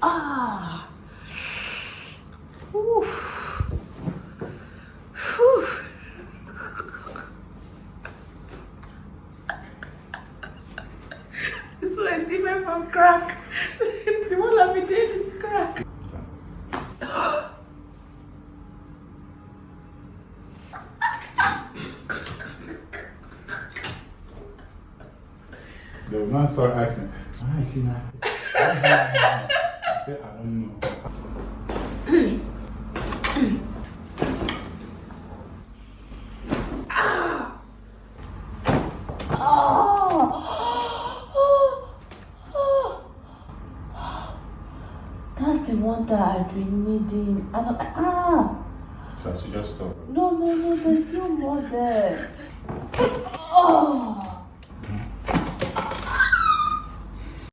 Ah. Whew. Whew. This one is different from crack. The one I've been doing is crack. They will not start asking, why is she not here? I said, I don't know. That's the one that I've been needing. I don't. So I should just stop. No, there's still more there. Oh.